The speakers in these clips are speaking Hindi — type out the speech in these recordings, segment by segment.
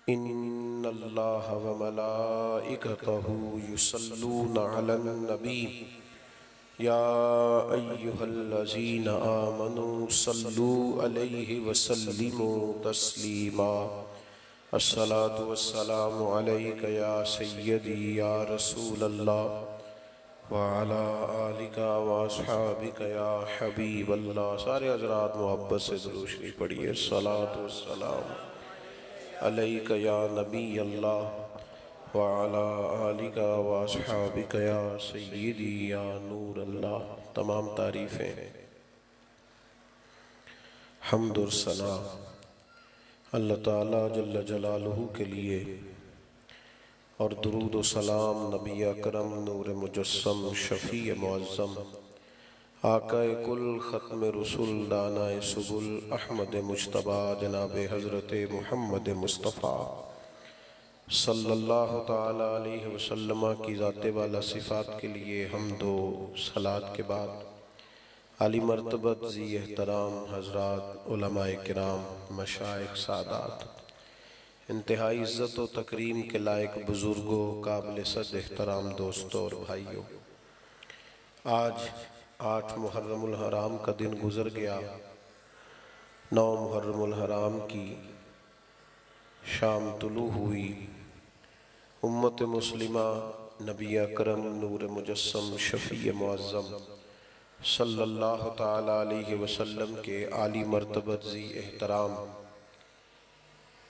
इन्नल्लाह व मलाइकतहु युसल्लूना अलन नबी या अय्युहल्लज़ीना आमनू सल्लू अलैहि वसल्लिमू तस्लीमा। अस्सलातु वस्सलामु अलैका या सय्यदी या रसूलल्लाह व अला आलिका व अस्हाबिका या हबीबल्लाह। सारे हज़रात मोहब्बत से दुरूद शरीफ पढ़िए। अस्सलातु वस्सलामु अलैका या नबी अल्लाह व अला आलिका व अस्हाबिका या सय्यदी या नूर अल्लाह। तमाम तारीफ़ें हम्द और सना अल्लाह ताला जल्ल जलालुहु के लिए और दुरूद व सलाम नबी अकरम नूर मुजस्सम शफ़ी मुअज़्ज़म आकाए कुल ख़त्म रसूल दानाए सुबुल अहमद मुज्तबा जनाब हज़रत मुहम्मद मुस्तफ़ा सल्लल्लाहु ताला अलैहि वसल्लम की ज़ाते वाला सिफ़ात के लिए हम्दो सलात के बाद आली मर्तबत ज़ी एहतराम हज़रात उलमाए किराम मशाइख़ सादात इंतहाई इज़्ज़त व तकरीम के लायक बुज़ुर्गों काबिल सद एहतराम दोस्तों और भाइयों, आज 8 मुहर्रमुल हराम का दिन गुज़र गया। 9 मुहर्रमुल हराम की शाम तुलू हुई। उम्मत मुस्लिमा नबी अकरम नूर मुजस्सम शफ़ी मुअज़्ज़म सल्लल्लाहु ताला अलैहि वसल्लम के आली मर्तबत ज़ी एहतराम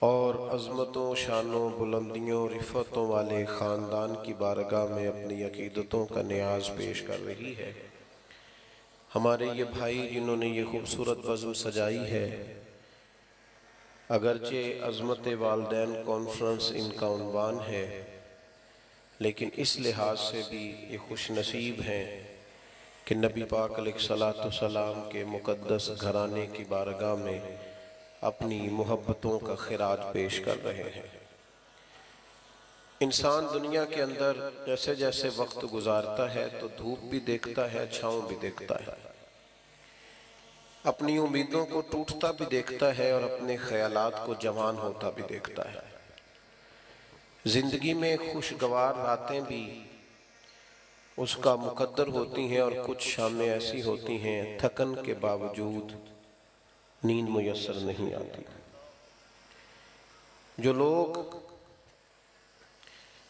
और अज़मतों शानों बुलंदियों रिफ़तों वाले ख़ानदान की बारगाह में अपनी अक़ीदतों का न्याज़ पेश कर रही है। हमारे ये भाई जिन्होंने ये खूबसूरत बज़्म सजाई है, अगरचे अज़मत वालदैन कॉन्फ्रेंस इनका उन्वान है, लेकिन इस लिहाज से भी ये खुश नसीब हैं कि नबी पाक अलैहिस्सलातु वस्सलाम के मुक़द्दस घराने की बारगाह में अपनी मोहब्बतों का खिराज पेश कर रहे हैं। इंसान दुनिया के अंदर जैसे जैसे वक्त गुजारता है तो धूप भी देखता है, छाँव भी देखता है, अपनी उम्मीदों को टूटता भी देखता है और अपने ख्यालात को जवान होता भी देखता है। जिंदगी में खुशगवार रातें भी उसका मुकद्दर होती हैं और कुछ शामें ऐसी होती हैं थकन के बावजूद नींद मुयस्सर नहीं आती। जो लोग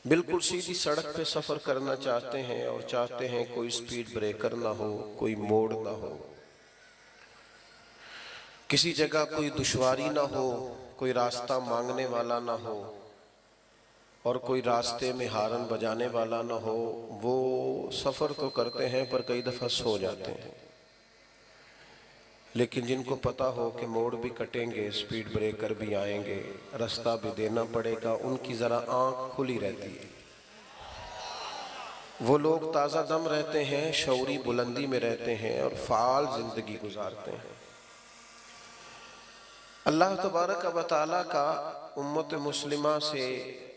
बिल्कुल सीधी सड़क पे सफ़र करना चाहते हैं और चाहते हैं कोई स्पीड ब्रेकर ना हो, कोई मोड़ ना हो, किसी जगह कोई दुश्वारी ना हो, कोई रास्ता मांगने वाला ना हो और कोई रास्ते में हारन बजाने वाला ना हो, वो सफ़र तो करते हैं पर कई दफ़ा सो जाते हैं। लेकिन जिनको पता हो कि मोड़ भी कटेंगे, स्पीड ब्रेकर भी आएंगे, रास्ता भी देना पड़ेगा, उनकी ज़रा आँख खुली रहती है। वो लोग ताज़ा दम रहते हैं, शऊरी बुलंदी में रहते हैं और फ़ाल ज़िंदगी गुजारते हैं। अल्लाह तबारक व तआला का उम्मत मुस्लिमा से,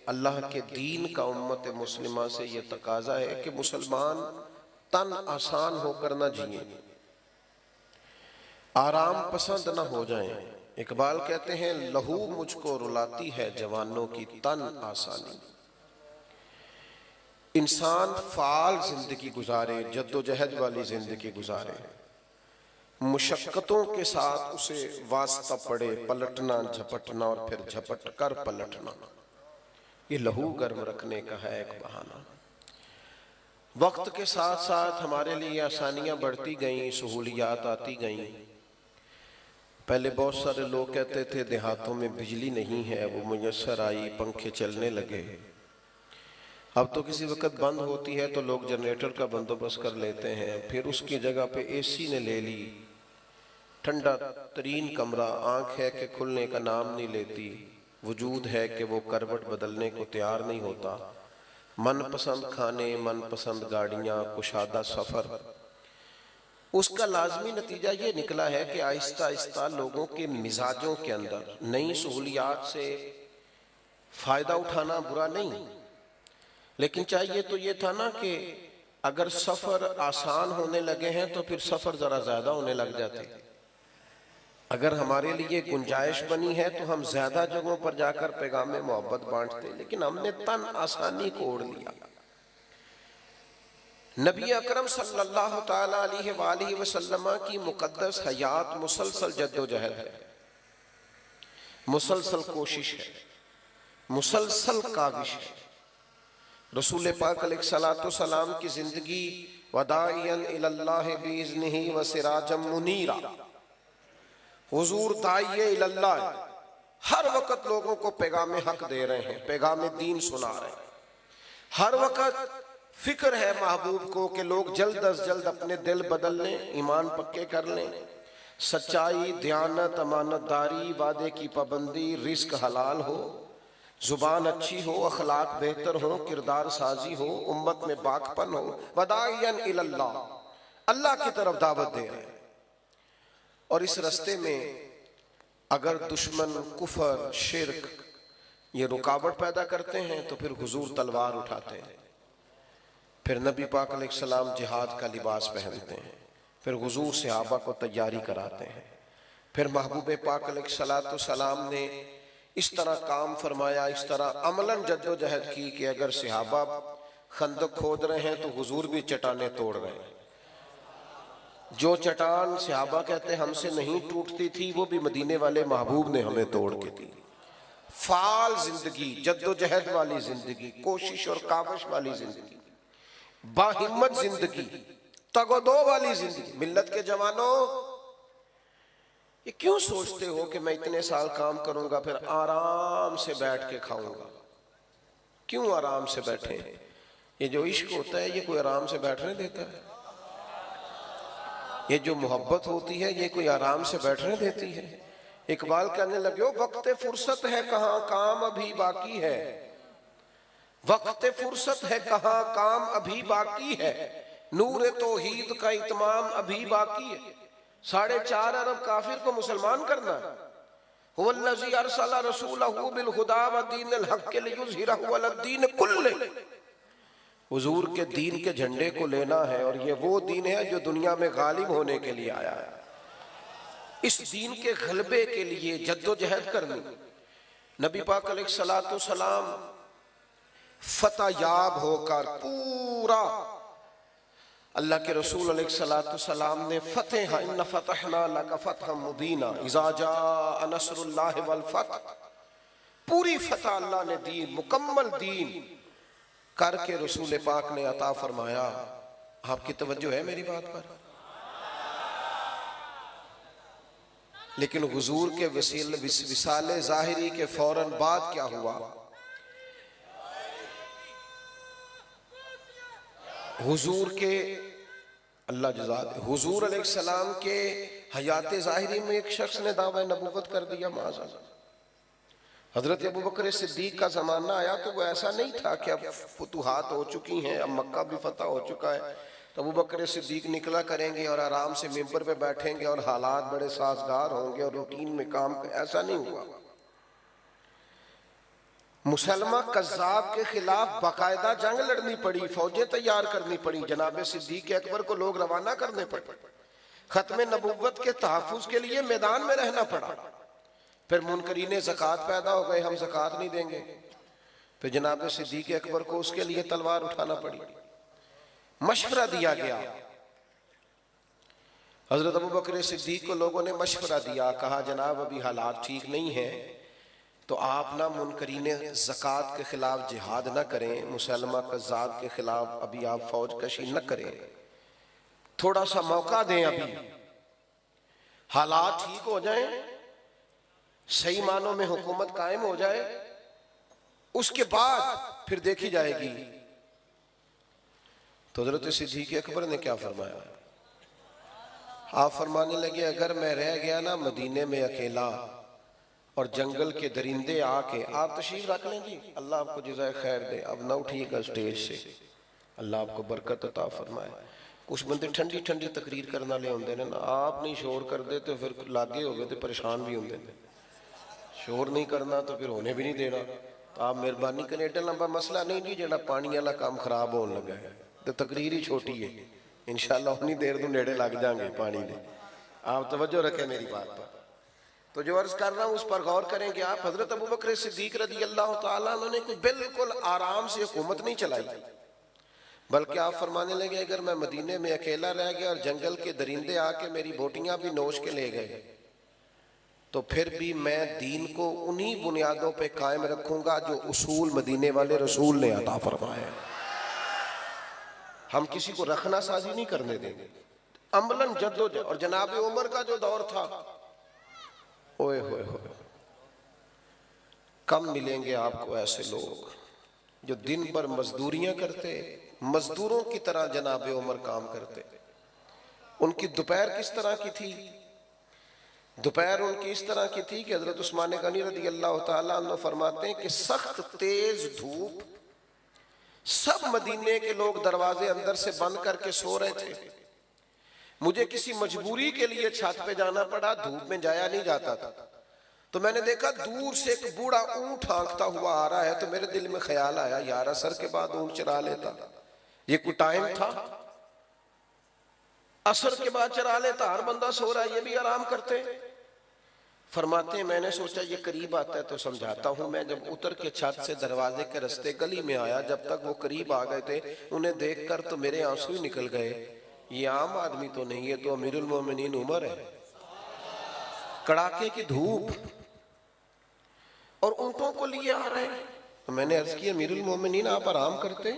अल्लाह के दीन का उम्मत मुस्लिमा से ये तकाज़ा है कि मुसलमान तन आसान होकर न जिए, आराम पसंद न हो जाएं। इकबाल कहते हैं लहू मुझको रुलाती है जवानों की तन आसानी। इंसान फाल जिंदगी गुजारे, जद्दोजहद वाली जिंदगी गुजारे, मुशक्कतों के साथ उसे वास्ता पड़े, पलटना झपटना और फिर झपट कर पलटना, ये लहू गर्म रखने का है एक बहाना। वक्त के साथ साथ हमारे लिए आसानियां बढ़ती गईं, सहूलियात आती गईं। पहले बहुत सारे लोग कहते थे देहातों में बिजली नहीं है, वो मुयस्सर आई, पंखे चलने लगे। अब तो किसी वक्त बंद होती है तो लोग जनरेटर का बंदोबस्त कर लेते हैं, फिर उसकी जगह पे एसी ने ले ली। ठंडा तरीन कमरा, आंख है कि खुलने का नाम नहीं लेती, वजूद है कि वो करवट बदलने को तैयार नहीं होता। मनपसंद खाने, मनपसंद गाड़ियाँ, कुशादा सफ़र, उसका लाजमी नतीजा ये निकला है कि आहिस्ता आहिस्ता लोगों के मिजाजों के अंदर नई सहूलियात से फ़ायदा उठाना बुरा नहीं, लेकिन चाहिए तो ये था ना कि अगर सफ़र आसान होने लगे हैं तो फिर सफ़र ज़रा ज़्यादा होने लग जाते। अगर हमारे लिए गुंजाइश बनी है तो हम ज्यादा जगहों पर जाकर पैगाम मोहब्बत बांटते, लेकिन हमने तन आसानी को ओढ़ लिया। नबी अकरम सल्लल्लाहु ताला अलैहि वसल्लम की मुकद्दस हयात मुसलसल जद्दोजहद है, मुसलसल कोशिश है, मुसलसल काविश है। रसूल पाक अलैहिस्सलातु सलाम की जिंदगी वदाइयन इलल्लाह बिइज़्निही व सिराजम मुनीरा, हुजूर दाइये इलल्लाह, हर वक्त लोगों को पैगाम हक दे रहे हैं, पैगाम दीन सुना रहे हैं। हर वक्त फिक्र है महबूब को कि लोग जल्द अज जल्द अपने दिल बदल लें, ईमान पक्के कर लें, सच्चाई, दयानत, अमानतदारी, वादे की पाबंदी, रिस्क हलाल हो, जुबान अच्छी हो, अखलाक बेहतर हो, किरदार साजी हो, उम्मत में बाकपन हो। वदाइयन इलल्लाह, अल्लाह की तरफ दावत दे रहे हैं। और इस रास्ते में अगर दुश्मन कुफर शिर्क ये रुकावट पैदा करते हैं तो फिर हुजूर तलवार उठाते हैं, फिर नबी पाक अलैहिस्सलाम जिहाद का लिबास पहनते हैं, फिर हुजूर सहाबा को तैयारी कराते हैं। फिर महबूब पाक अलैहिस्सलाम ने इस तरह काम फरमाया, इस तरह अमलन जद्दोजहद की कि अगर सहाबा खंदक खोद रहे हैं तो हुजूर भी चट्टाने तोड़ रहे हैं। जो चट्टान सहाबा कहते हमसे नहीं टूटती थी, वो भी मदीने वाले महबूब ने हमें तोड़ के दी। फाल जिंदगी, जद्दोजहद वाली जिंदगी, कोशिश और काविश वाली जिंदगी, बाहिम्मत जिंदगी, तगोदो वाली जिंदगी। मिल्लत के जवानों, ये क्यों सोचते हो कि मैं इतने साल काम करूंगा फिर आराम से बैठ के खाऊंगा? क्यों आराम से बैठे? ये जो इश्क होता है ये कोई आराम से बैठने देता है? ये जो मोहब्बत होती है ये कोई आराम से बैठने देती है? इकबाल कहने लगे, वक्त फुर्सत है कहाँ, काम अभी बाकी है। वक्त फुर्सत है कहाँ, काम अभी बाकी है। नूर तौहीद का इत्माम अभी बाकी है। 4.5 अरब काफिर को मुसलमान करना है। हुवल्लज़ी अरसला रसूलहू बिल हुदा व दीनिल हक़ लियुज़हिरहु अला दीन कुल्लिही। हुजूर के दीन के झंडे को लेना है और ये वो दीन है जो दुनिया में गालिब होने के लिए आया है। इस दीन के गलबे के लिए जद्दोजहद करनी। नबी पाक अलैहिस्सलातु सलाम फतह याब होकर पूरा, अल्लाह के रसूल अलैहिस्सलातु सलाम ने फतह, इन्ना फतहना लका फतहम मुबीना इज़ा जाअ नस्रुल्लाहि वल फतह, पूरी फतह अल्लाह ने दी, मुकम्मल दीन करके रसूल पाक ने अता फरमाया। आपकी तवज्जो है मेरी बात पर? लेकिन हुजूर के विसाले ज़ाहिरी के फौरन बाद क्या हुआ? हुजूर के अल्लाह जज़ा दे, हुजूर अलैहिस्सलाम के हयात ज़ाहिरी में एक शख्स ने दावा नबूवत कर दिया। माज़अल्लाह, हजरत अबू बकर सिद्दीक का जमाना आया तो वो ऐसा नहीं था कि अब फतूहात हो चुकी हैं, अब मक्का भी फतह हो चुका है तो अबू बकर सिद्दीक निकला करेंगे और आराम से मिंबर पे बैठेंगे और हालात बड़े साजगार होंगे और रूटीन में काम, ऐसा नहीं हुआ। मुसलमा कज़्ज़ाब के खिलाफ बाकायदा जंग लड़नी पड़ी, फौजें तैयार करनी पड़ी, जनाब सिद्दीक अकबर को लोग रवाना करने पड़े, खत्म नबुव्वत के तहफ़्फ़ुज़ के लिए मैदान में रहना पड़ा। फिर मुनकरीने ज़कात पैदा हो गए, हम ज़कात नहीं देंगे। फिर जनाब सिद्दीक अकबर को उसके लिए तलवार उठाना पड़ी। मशवरा दिया गया, हजरत अबू बकर सिद्दीक को लोगों ने मशवरा दिया, कहा जनाब अभी हालात ठीक नहीं है तो आप ना मुनकरीने ज़कात के खिलाफ जिहाद न करें, मुसलमा कज़्ज़ाब के खिलाफ अभी आप फौज कशी न करें, थोड़ा सा मौका दें, अभी हालात ठीक हो जाएं, सही मानों में हुकूमत कायम हो जाए, उसके बाद फिर देखी जाएगी। तो हज़रत सिद्दीक़ अकबर ने क्या फरमाया? आप फरमाने लगे, अगर मैं रह गया ना मदीने में अकेला और जंगल के दरिंदे आके, आप तशरीफ रख लें जी, अल्लाह आपको जज़ाए खैर दे, अब ना उठिएगा स्टेज से, अल्लाह आपको बरकत अता फरमाए। कुछ बंदे ठंडी ठंडी तकरीर करने वाले होंगे ना, आप नहीं शोर कर दे तो फिर लागे हो गए तो परेशान भी होंगे, शोर नहीं करना तो फिर होने भी नहीं देना। तो आप मेहरबानी करें, एडा लंबा मसला नहीं जी जो पानी वाला काम खराब होने लगा है, तो तकरीर ही छोटी है, इंशाअल्लाह उतनी देर तो नेड़े लग जाएंगे पानी दे। आप तवज्जो रखें मेरी बात पर। तो जो अर्ज कर रहा हूं उस पर गौर करेंगे आप। हजरत अबू बकर सिद्दीक रज़ी अल्लाह तआला अन्हु ने कोई बिल्कुल आराम से हुकूमत नहीं चलाई, बल्कि आप फरमाने लगे अगर मैं मदीने में अकेला रह गया और जंगल के दरिंदे आके मेरी बोटियां भी नोच के ले गए तो फिर भी मैं दीन को उन्हीं बुनियादों पे कायम रखूंगा जो उसूल मदीने वाले रसूल ने अता फरमाया। हम किसी को रखना साजी नहीं करने देंगे, अमलन जद्दोजहद। और जनाब उमर का जो दौर था, ओए होए होए, कम मिलेंगे आपको ऐसे लोग जो दिन भर मजदूरियां करते, मजदूरों की तरह जनाब उमर काम करते। उनकी दोपहर किस तरह की थी? दोपहर उनकी इस तरह की थी कि हजरत उस्मान गनी रज़ी अल्लाह तआला अन्हु फरमाते हैं कि सख्त तेज धूप, सब मदीने के लोग दरवाजे अंदर से बंद करके सो रहे थे। मुझे किसी मजबूरी के लिए छत पे जाना पड़ा, धूप में जाया नहीं जाता था। तो मैंने देखा दूर से एक बूढ़ा ऊंट हाँकता हुआ आ रहा है, तो मेरे दिल में ख्याल आया यार असर के बाद ऊंट चरा लेता। ये कोई टाइम था, असर के बाद चरा लेता, हर बंदा सो रहा है, ये भी आराम करते। फरमाते हैं मैंने सोचा ये करीब आता है तो समझाता हूं। मैं जब उतर के छत से दरवाजे के रास्ते गली में आया, जब तक वो करीब आ गए थे उन्हें देखकर तो मेरे आंसू ही निकल गए। ये आम आदमी तो नहीं, ये तो अमीरुल मोमिनीन उमर है। कड़ाके की धूप और ऊंटों को लिए आ रहे हैं। तो मैंने अर्ज किया अमीरुल मोमिनीन आप आराम करते।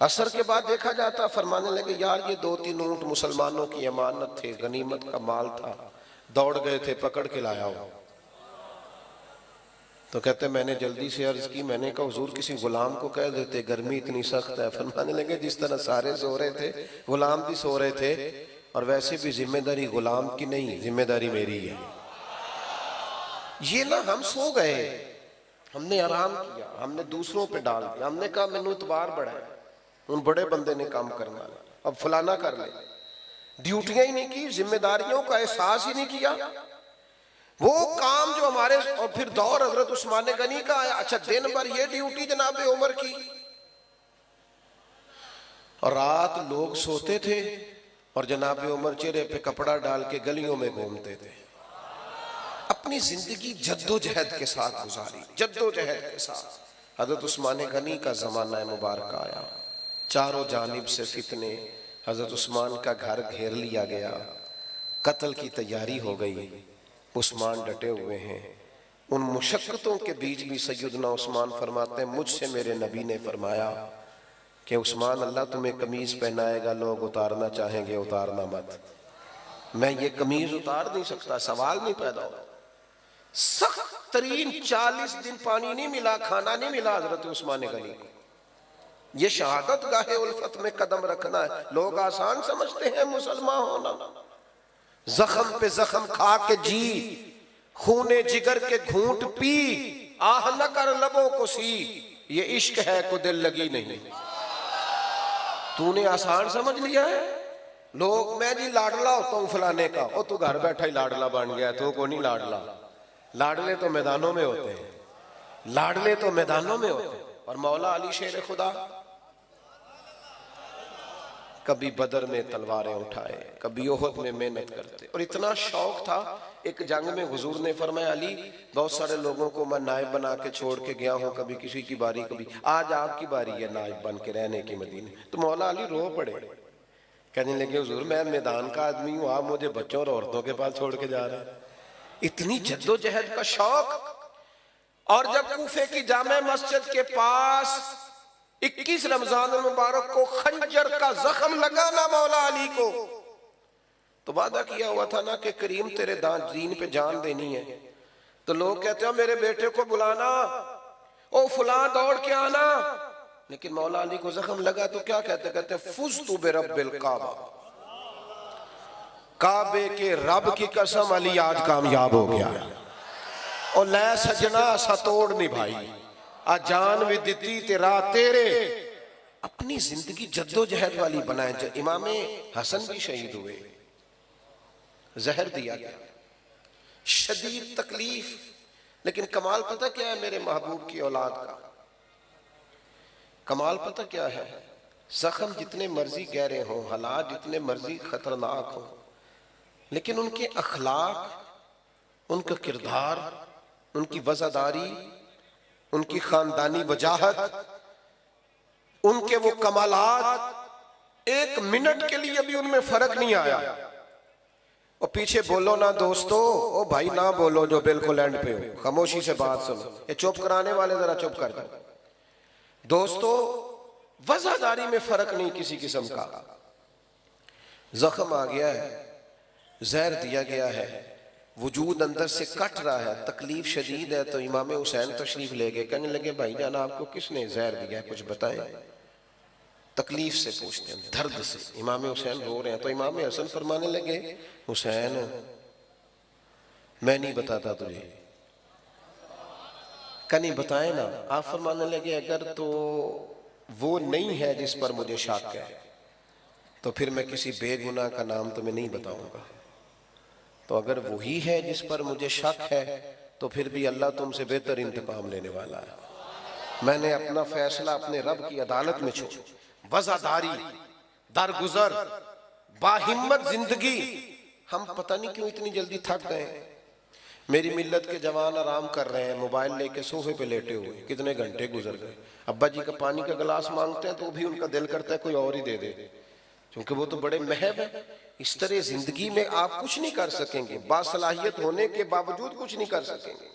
असर के बाद देखा जाता, फरमाने लगे यार ये 2-3 ऊंट मुसलमानों की अमानत थे, गनीमत का माल था, दौड़ गए थे, पकड़ के लाया हो। तो कहते मैंने जल्दी से अर्ज की, मैंने कहा हुजूर किसी गुलाम को कह देते, गर्मी इतनी सख्त है। फरमाने लगे जिस तरह सारे सो रहे थे गुलाम भी सो रहे थे, और वैसे भी जिम्मेदारी गुलाम की नहीं, जिम्मेदारी मेरी है। ये ना हम सो गए, हमने आराम किया, हमने दूसरों पे डाल दिया, हमने कहा मैनू इतबार बड़ा है, उन बड़े बंदे ने काम करना, अब फलाना कर ले। ड्यूटियां ही नहीं की, जिम्मेदारियों का एहसास ही नहीं किया। वो काम जो हमारे, और फिर दौर हजरत उस्मान गनी का आया। अच्छा दिन भर ये ड्यूटी जनाब उमर की, और रात लोग सोते थे और जनाब उमर चेहरे पे कपड़ा डाल के गलियों में घूमते थे। अपनी जिंदगी जद्दोजहद के साथ गुजारी, जद्दोजहद के साथ। हजरत उस्मान गनी का जमाना मुबारक आया, चारों जानिब से फितने, हजरत उस्मान का घर घेर लिया गया, कत्ल की तैयारी हो गई। उस्मान डटे हुए हैं। उन मुशक्कतों के बीच भी सैयदना उस्मान फरमाते हैं मुझसे मेरे नबी ने फरमाया कि उस्मान अल्लाह तुम्हें कमीज पहनाएगा, लोग उतारना चाहेंगे उतारना मत। मैं ये कमीज उतार नहीं सकता, सवाल नहीं पैदा हो। सख्त तरीन 40 दिन पानी नहीं मिला, खाना नहीं मिला हजरत उस्मान गनी को। ये शहादत गाहे उल्फत में कदम रखना है। लोग आसान समझते हैं मुसलमान होना, जख्म पे जख्म खा के जी, खूने जिगर के घूंट पी, आह न कर लबों को सी, ये इश्क है को दिल लगी नहीं। तूने आसान समझ लिया है। लोग मैं जी लाडला होता हूं फलाने का, और तू घर बैठा ही लाडला बन गया, तो को नहीं लाडला। लाडले तो मैदानों में होते हैं, लाडले तो मैदानों में होते हैं। और मौला अली शेर खुदा कभी बदर में तलवारें उठाए, कभी ओहद में मेहनत करते, और इतना शौक था। एक जंग में हुजूर ने फरमाया अली बहुत सारे लोगों को मैं नायब बना के छोड़ के गया हूं, कभी किसी की बारी, कभी आज आपकी बारी है नायब बन के रहने की मदीने। तो मौला अली रो पड़े, कहने लगे हुजूर मैं मैदान का आदमी हूं, आप मुझे बच्चों और औरतों के पास छोड़ के जा रहे हैं। इतनी जद्दोजहद का शौक। और जब कूफे की जामे मस्जिद के पास 21 रमजान मुबारक को खंजर का जख्म लगाना मौला अली को, तो वादा किया हुआ था ना कि करीम तेरे दीन पे जान देनी है। तो लोग कहते हैं मेरे बेटे को बुलाना, ओ फुला दौड़ के आना। लेकिन मौला अली को जख्म लगा तो क्या कहते, कहते फुज़्तु बिरब्बिल काबा, काबे के रब की कसम अली आज कामयाब हो गया। और लै सजना सा तोड़ निभाई, आ जान भी दिती तेरा तेरे। अपनी जिंदगी जद्दोजहद वाली बनाए। इमामे हसन भी शहीद हुए, जहर दिया गया, शदीद तकलीफ। लेकिन कमाल पता क्या है मेरे महबूब की औलाद का? कमाल पता क्या है? जख्म जितने मर्जी गहरे हों, हालात जितने मर्जी खतरनाक हों, लेकिन उनके अखलाक उनका किरदार, उनकी वज़ादारी, उनकी खानदानी वजाहत, उनके वो कमालात, एक मिनट के लिए भी उनमें फर्क नहीं आया। और पीछे बोलो ना दोस्तों, ओ भाई ना बोलो जो बिल्कुल एंड पे हो, खामोशी से बात सुनो। ये चुप कराने वाले जरा चुप कर दो। दोस्तों, वज़ादारी में फर्क नहीं किसी किस्म का। जख्म आ गया है, जहर दिया गया है, वजूद अंदर से कट रहा है, तकलीफ शदीद है, तो इमाम हुसैन तशरीफ ले गए। कहने लगे भाई जान आपको किसने जहर दिया, कुछ बताएं। तकलीफ से पूछते हैं, दर्द से। इमाम हुसैन रो रहे हैं, तो इमाम हसन फरमाने लगे हुसैन मैं नहीं बताता तुझे। कहीं बताए ना। आप फरमाने लगे अगर तो वो नहीं है जिस पर मुझे शक है तो फिर मैं किसी बेगुनाह का नाम तुम्हें नहीं बताऊंगा। तो अगर वही है जिस पर मुझे शक है तो फिर भी अल्लाह तुमसे बेहतर इंतकाम लेने वाला है। मैंने अपना फैसला अपने रब की अदालत में छोड़। वज़ादारी, दरगुजर, बाहिम्मत जिंदगी। हम पता नहीं क्यों इतनी जल्दी थक गए। मेरी मिल्लत के जवान आराम कर रहे हैं, मोबाइल लेके सोफे पे लेटे हुए, कितने घंटे गुजर गए। अब्बा जी का पानी का गिलास मांगते हैं तो भी उनका दिल करता है कोई और ही दे दे, क्योंकि वो तो बड़े महब है। इस तरह जिंदगी में आप कुछ नहीं कर सकेंगे, बासलाहियत होने के बावजूद कुछ नहीं कर सकेंगे,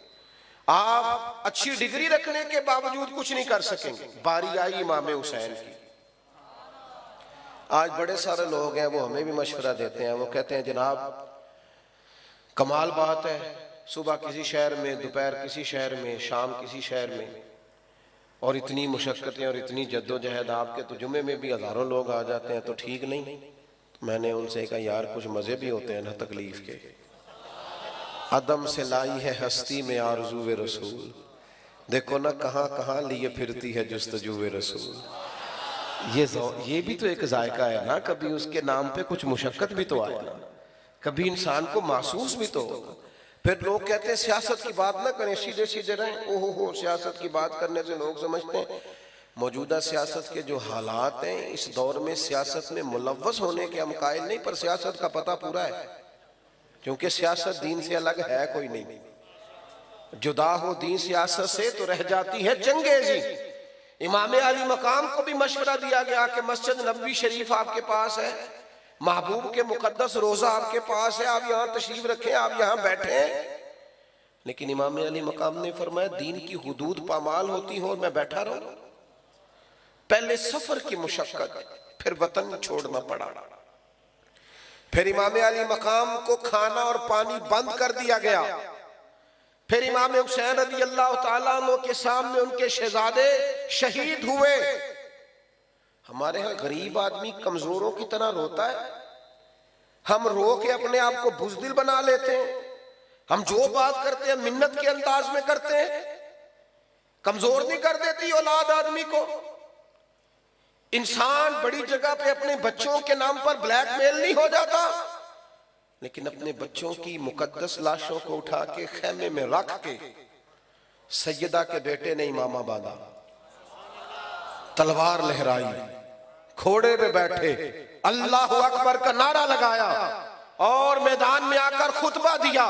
आप अच्छी डिग्री रखने के बावजूद कुछ नहीं कर सकेंगे। बारी आई इमाम हुसैन की। आज बड़े सारे लोग हैं वो हमें भी मशवरा देते हैं, वो कहते हैं जनाब कमाल बात है, सुबह किसी शहर में, दोपहर किसी शहर में, शाम किसी शहर में, और इतनी मुशक्कतें और इतनी जद्दोजहद, आपके तो जुमे में भी हजारों लोग आ जाते हैं, तो ठीक नहीं। तो मैंने उनसे कहा यार कुछ मजे भी होते हैं ना तकलीफ के। अदम से लाई है हस्ती में आरज़ूए रसूल, देखो ना कहाँ कहाँ लिए फिरती है जुस्तजूए रसूल। ये भी तो एक जायका है ना, कभी उसके नाम पे कुछ मुशक्कत भी तो आए ना, कभी इंसान को महसूस भी तो होगा। फिर लोग कहते हैं सियासत की बात ना करें, सीधे सीधे रहें। ओहो हो, सियासत की बात करने से लोग समझते हैं मौजूदा सियासत के जो हालात हैं इस दौर में सियासत में मुलव्वस होने के हम कायल नहीं, पर सियासत का पता पूरा है, क्योंकि सियासत दीन से अलग है कोई नहीं। जुदा हो दीन सियासत से तो रह जाती है चंगेजी। इमाम अली मकाम को भी मशवरा दिया गया कि मस्जिद नबवी शरीफ आपके पास है, महबूब के मुकद्दस रोजा आपके पास है, आप यहाँ तशरीफ रखें, आप यहाँ बैठे। लेकिन इमाम अली मकाम ने फरमाया दीन की हुदूद पामाल होती हो और मैं बैठा रहूं। पहले सफर की मुशक्कत, फिर वतन छोड़ना पड़ा, फिर इमाम अली मकाम को खाना और पानी बंद कर दिया गया। फिर इमाम हुसैन रज़ी अल्लाह तआला अन्हु के सामने उनके शहजादे शहीद हुए। हमारे यहाँ गरीब आदमी कमजोरों की तरह रोता है, हम रो के अपने आप को बुज़दिल बना लेते हैं। हम जो बात करते हैं मिन्नत के अंदाज में करते हैं, कमजोर नहीं कर देती औलाद आदमी को। इंसान बड़ी जगह पे अपने बच्चों के नाम पर ब्लैकमेल नहीं हो जाता, लेकिन अपने बच्चों की मुकद्दस लाशों को उठा के खेमे में रख के सैयदा के बेटे ने इमामा बांधा, तलवार लहराई, घोड़े पे बैठे अल्लाह अकबर का नारा लगाया और मैदान में आकर खुतबा दिया।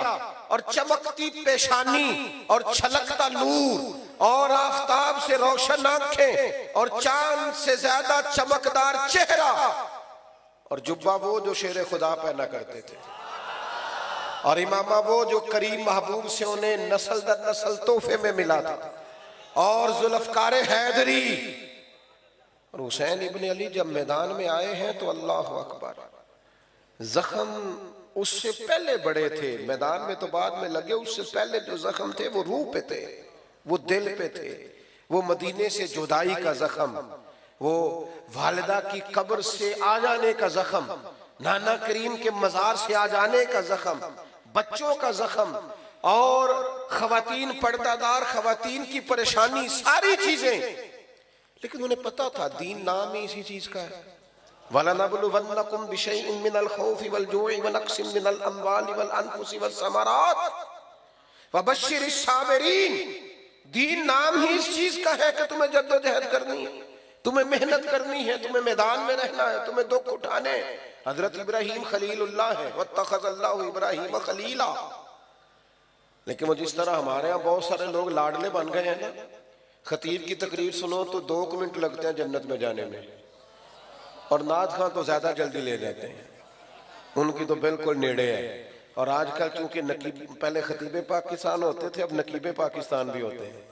और चमकती पेशानी और छलकता नूर और आफताब से रोशन आंखें और चांद से ज्यादा चमकदार चेहरा और जुब्बा वो जो शेर खुदा पहना करते थे, और इमामा वो जो करीम महबूब से उन्हें नस्ल दर नस्ल तोहफे में मिला था, और जुल्फकार हैदरी। और हुसैन इब्न अली जब मैदान में आए हैं तो अल्लाह अकबर, जख्म उससे पहले बड़े थे, मैदान में तो बाद में लगे, उससे पहले जो जख्म थे वो रूह पे थे, वो दिल पे थे। वो मदीने से जुदाई का जख्म, वो वालिदा की कब्र से आ जाने का जख्म, नाना करीम के मजार से आ जाने का जख्म, बच्चों का जख्म, और खवातीन, पर्दादार खवातीन की परेशानी, सारी चीजें। लेकिन उन्हें पता था दीन नाम ही इसी चीज का है। वलनबलुवन्नकुम बिशैइन मिनल खौफि वल जुइ व नक्सिम मिनल अम्वालि वल अनफुसि वस समरात वबश्शिरिस साबिरीन। दीन नाम ही इस चीज का है कि तुम्हें जद्दोजहद करनी है, तुम्हें मेहनत करनी है, तुम्हें मैदान में रहना है, तुम्हें दुख उठाने। हजरत इब्राहिम खलीलुल्लाह है, वत्तखज़ल्लाहु इब्राहिम खलीला। लेकिन वो जिस तरह हमारे यहाँ बहुत सारे लोग लाडले बन गए हैं ना, खतीब की तकरीर सुनो तो 2 मिनट लगते हैं जन्नत में जाने में, और नाथ खां तो ज्यादा जल्दी ले जाते हैं, उनकी तो बिल्कुल नेड़े है। और आजकल चूंकि नकीब, पहले खतीबे पाकिस्तान होते थे, अब नकीबे पाकिस्तान भी होते हैं,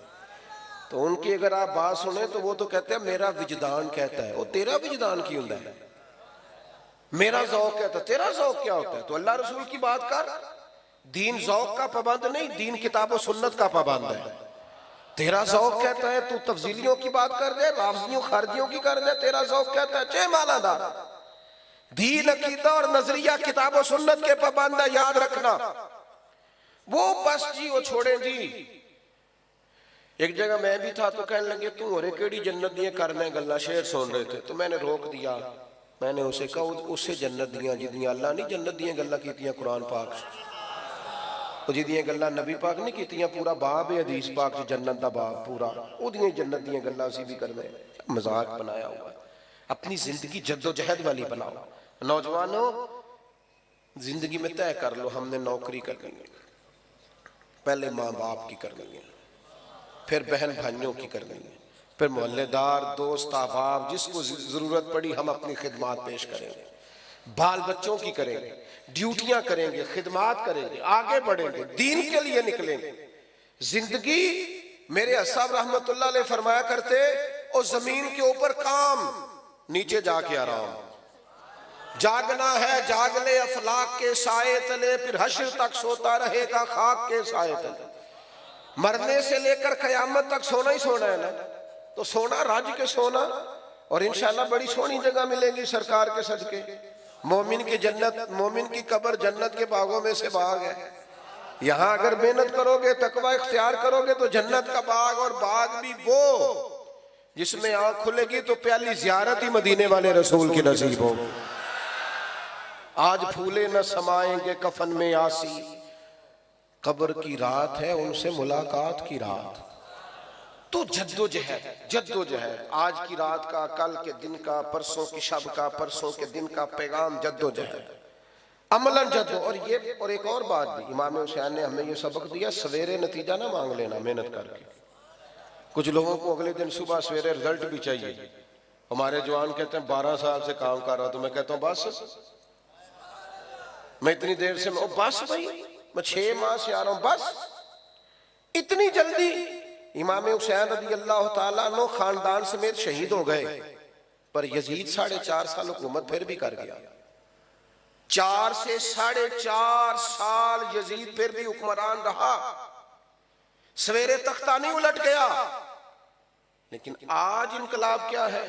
तो उनकी अगर आप बात सुने तो वो तो कहते हैं मेरा विजदान कहता है। वो तेरा विजदान की होता है? मेरा ज़ौक़ कहता है। तेरा ज़ौक़ क्या होता है? तो अल्लाह रसूल की बात कर। दीन ज़ौक़ का पाबंद नहीं, दीन किताब और सुन्नत का पाबंद है। तेरा ज़ौक़ कहता है तू तफजीलियों की बात कर दे, राफजियों खारजियों की कर दे, तेरा ज़ौक़ कहता है चे मालादार। दीन, अकीदा और नजरिया किताब और सुन्नत के पाबंद है, याद रखना। वो बस जी वो छोड़े जी। एक जगह मैं भी था तो कहने लगे तू होरे केड़ी जन्नत दियां करने गल्ला, शेर सुन रहे थे तो मैंने रोक दिया। मैंने उसे कहा उससे जन्नत दियां जिदियां अल्लाह नहीं जन्नत दियां गल्ला कीतियां कुरान पाक च, जिदियां गल्ला नबी पाक नहीं कीतियां, पूरा बाब है हदीस पाक च जन्नत दा बाब पूरा, ओदियां जन्नत दियां गल्ला असीं भी करने। मजाक बनाया हुआ है। अपनी जिंदगी जद्दोजहद वाली बनाओ। नौजवानों, जिंदगी में तय कर लो हमने नौकरी करनी है, पहले माँ बाप की करनी है, फिर बहन भाइयों की करनी है, फिर मोहल्लेदार दोस्त अहबाब जिसको जरूरत पड़ी हम अपनी खिदमत पेश करेंगे, बाल बच्चों की करेंगे, ड्यूटियां करेंगे, खिदमत करेंगे, आगे बढ़ेंगे, दीन के लिए निकलेंगे। जिंदगी, मेरे असब रहमतुल्लाह अलैह फरमाया करते, और जमीन के ऊपर काम, नीचे जाके आराम। जागना है जाग ले अफलाक के साए तले, फिर हश्र तक सोता रहेगा खाक के साए तले। मरने से लेकर कयामत तक सोना ही सोना है ना, तो सोना राज के सोना, और इंशाल्लाह बड़ी सोनी जगह मिलेगी सरकार के सदके। मोमिन की जन्नत, मोमिन की कब्र जन्नत के बागों में से बाग है। यहाँ अगर मेहनत करोगे, तकवा इख्तियार करोगे तो जन्नत का बाग, और बाग भी वो जिसमें आंख खुलेगी तो प्याली जियारत ही मदीने वाले रसूल की नसीब हो। आज फूले न समाएंगे कफन में आसी, कब्र की रात है उनसे मुलाकात की रात। तो जद्दोजहद, जद्दोजहद, आज की रात का, कल के दिन का, परसों की शब का, परसों के दिन का पैगाम जद्दोजहद, अमलन जद्दो। और एक और बात भी इमाम हुसैन ने हमें ये सबक दिया, सवेरे नतीजा ना मांग लेना मेहनत करके। कुछ लोगों को अगले दिन सुबह सवेरे रिजल्ट भी चाहिए। हमारे जवान कहते हैं 12 साल से काम कर रहा हूं, तो मैं कहता हूं बस मैं इतनी देर से, बस भाई मैं 6 माह से आ रहा हूं, बस इतनी जल्दी। इमाम हुसैन रज़ी अल्लाह ताला अन्हु खानदान समेत शहीद हो गए, पर यजीद 4.5 साल हुकूमत फिर भी कर गया। 4 से 4.5 साल यजीद फिर भी हुक्मरान रहा, सवेरे तख्ता नहीं उलट गया। लेकिन आज इनकलाब क्या है,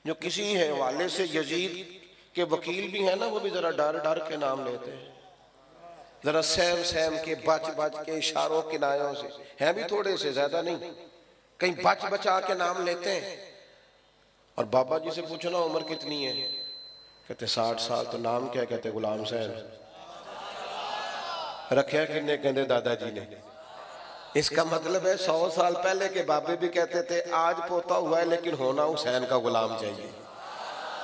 जो किसी हवाले से यजीद के वकील भी है ना, वो भी जरा डर डर के नाम लेते हैं, जरा सहम सहम के, बच बच के, इशारों किनायों से, हैं भी थोड़े से, ज्यादा नहीं, कहीं बच बचा के नाम लेते हैं। और बाबा जी से पूछो ना उम्र कितनी है, कहते 60 साल। तो नाम क्या? कहते गुलाम हुसैन। रखा किन्ने? कहते दादाजी ने। इसका मतलब है 100 साल पहले के बाबे भी कहते थे आज पोता हुआ है लेकिन होना हुसैन का गुलाम चाहिए,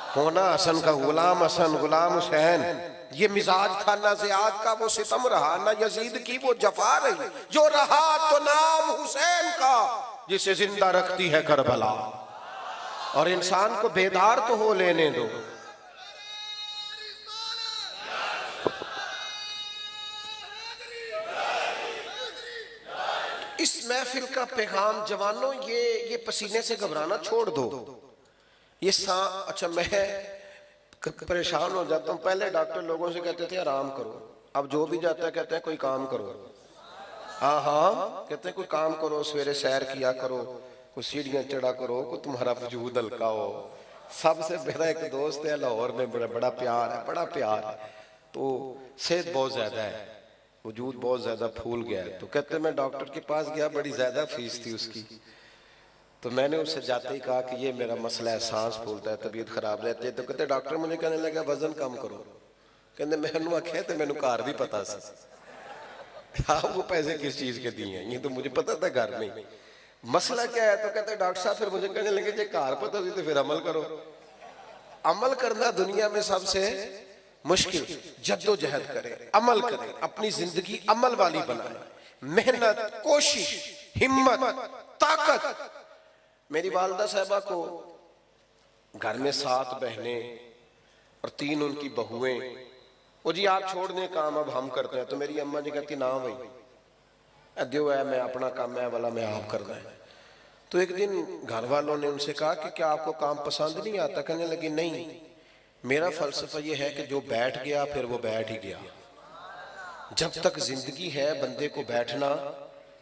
होना हसन का गुलाम, हसन गुलाम हुसैन। ये मिजाज था ना ज़ियाद का वो सितम रहा, ना यजीद की वो जफा रही, जो रहा तो नाम हुसैन का जिसे जिंदा रखती है करबला। और इंसान को बेदार तो हो लेने दो। इस महफिल का पैगाम जवानों, ये पसीने से घबराना छोड़ दो। ये अच्छा मैं परेशान हो जाता हूँ। पहले डॉक्टर लोगों से कहते थे आराम करो, अब जो भी जाता है कहते हैं कोई काम करो। हाँ हाँ कहते हैं कोई काम करो, सवेरे सैर किया करो, कोई सीढ़ियाँ चढ़ा करो, कोई तुम्हारा वजूद हल्का हो। सबसे मेरा एक दोस्त है लाहौर में, बड़ा प्यार है, बड़ा प्यार है, तो सेहत बहुत ज्यादा है, वजूद बहुत ज्यादा फूल गया है। तो कहते मैं डॉक्टर के पास गया, बड़ी ज्यादा फीस थी उसकी, तो मैंने उससे जाते ही कहा कि ये मेरा मसला है, सांस फूलता है, तबीयत खराब रहती है। तो कहते डॉक्टर मुझे कहने लगा वजन कम करो। कहते मैनू आख्या तो मैनू घर भी पता सी, हाँ वो पैसे किस चीज के दिए हैं, ये तो मुझे पता था घर में। मसला क्या है? तो कहते डॉक्टर साहब फिर मुझे कहने लगे जे घर पता सी तो फिर अमल करो। अमल करना दुनिया में सबसे मुश्किल, जद्दोजहद करें, अमल करें, अपनी जिंदगी अमल वाली बनाएं, मेहनत, कोशिश, हिम्मत, ताकत। मेरी वालदा साहबा को घर में 7 बहनें और 3 उनकी बहुएं। वो जी आप छोड़ दें काम, अब हम करते हैं। तो मेरी अम्मा जी कहती ना भाई अद्यो है, मैं अपना काम है वाला मैं आप करना है। तो एक दिन घर वालों ने उनसे कहा कि क्या आपको काम पसंद नहीं आता? कहने लगी नहीं, मेरा फलसफा ये है कि जो बैठ गया फिर वो बैठ ही गया। जब तक जिंदगी है बंदे को बैठना,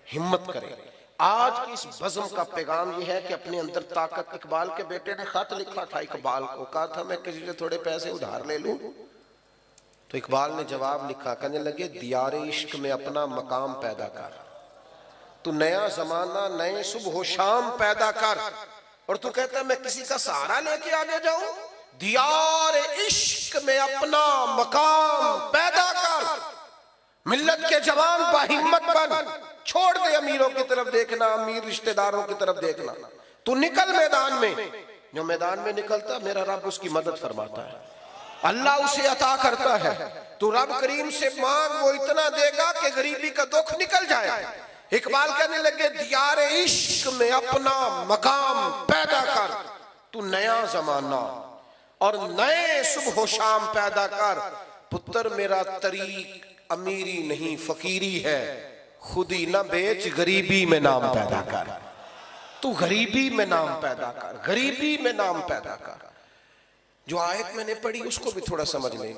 हिम्मत करे। आज की इस बज़म का पैगाम यह है कि अपने अंदर ताकत। इकबाल के बेटे ने खत लिखा था इकबाल को, कहा था मैं किसी से थोड़े पैसे उधार ले लूं। तो इकबाल ने जवाब लिखा, कहने लगे दियारे इश्क में अपना मकाम पैदा कर, तू नया जमाना नए सुबह शाम पैदा कर। और तू कहता है मैं किसी का सहारा लेके आगे जाऊं? दियारे इश्क में अपना मकाम पैदा कर, मिल्लत के जवान बाहिम्मत बन, छोड़ दे अमीरों की तरफ देखना, अमीर रिश्तेदारों की तरफ देखना। तू निकल मैदान में। जो मैदान में निकलता मेरा रब उसकी मदद फरमाता है, अल्लाह उसे अता करता है। तू रब करीम से मांग, वो इतना देगा कि गरीबी का दुख निकल जाए। इकबाल कहने लगे दियारे इश्क में अपना मकाम पैदा कर, तू नया जमाना और नए सुबह शाम पैदा कर। पुत्र मेरा तरीक अमीरी नहीं फकीरी है, खुद ही ना बेच गरीबी में नाम पैदा कर। तू गरीबी में नाम पैदा कर, गरीबी में नाम पैदा कर। जो आयत मैंने पढ़ी उसको भी थोड़ा समझ लें।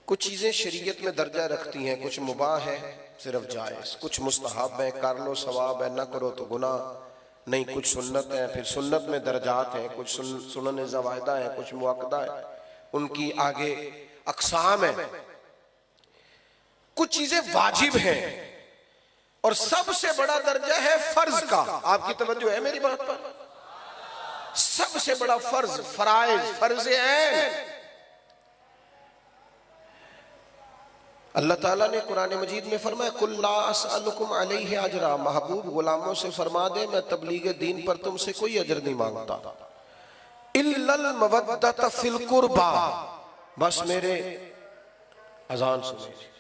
कुछ चीजें शरीयत में दर्जा रखती हैं, कुछ मुबाह है सिर्फ जायज, कुछ मुस्तहब है कर लो सवाब है, ना करो तो गुनाह नहीं, कुछ सुन्नत है, फिर सुन्नत में दर्जात हैं, कुछ सुनन ज़वायदा है, कुछ मुअक्कदा है, उनकी आगे अक़साम है। कुछ चीजें वाजिब हैं और सबसे बड़ा दर्जा है फर्ज का। आपकी तवज्जो है मेरी बात पर? सबसे बड़ा फर्ज, फराइज, फर्ज है। अल्लाह ताला ने कुरान मजीद में फरमाया कुल ला असअलुकुम अलैहि अजरा, महबूब गुलामों से फरमा दे मैं तबलीग दीन पर तुमसे कोई अजर नहीं मांगता, इल्लल मवद्दत फिल कुर्बा, बस मेरे अजान सुनिए।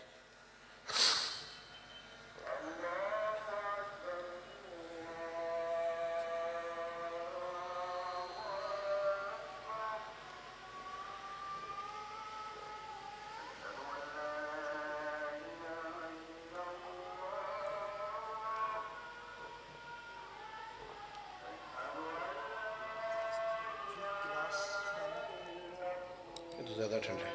ज्यादा ठंड है।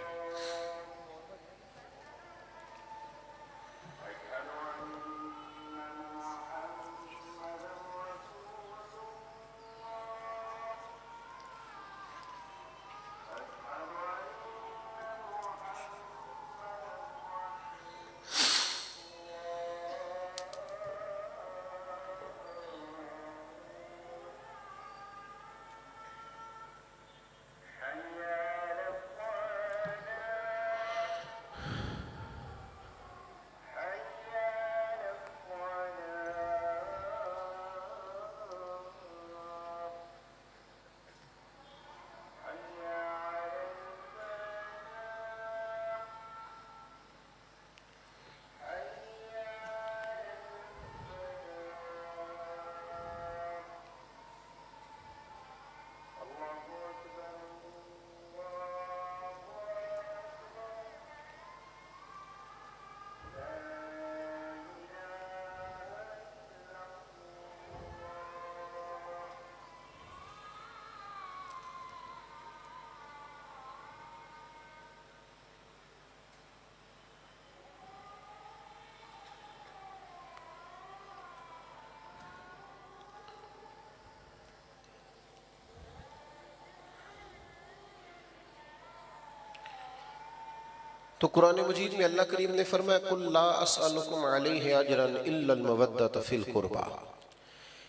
तो कुरान मजीद में अल्लाह करीम ने फरमाया कुल ला असअलुकुम अलैहि अजरन इल्लल मवद्दत फिल कुर्बा।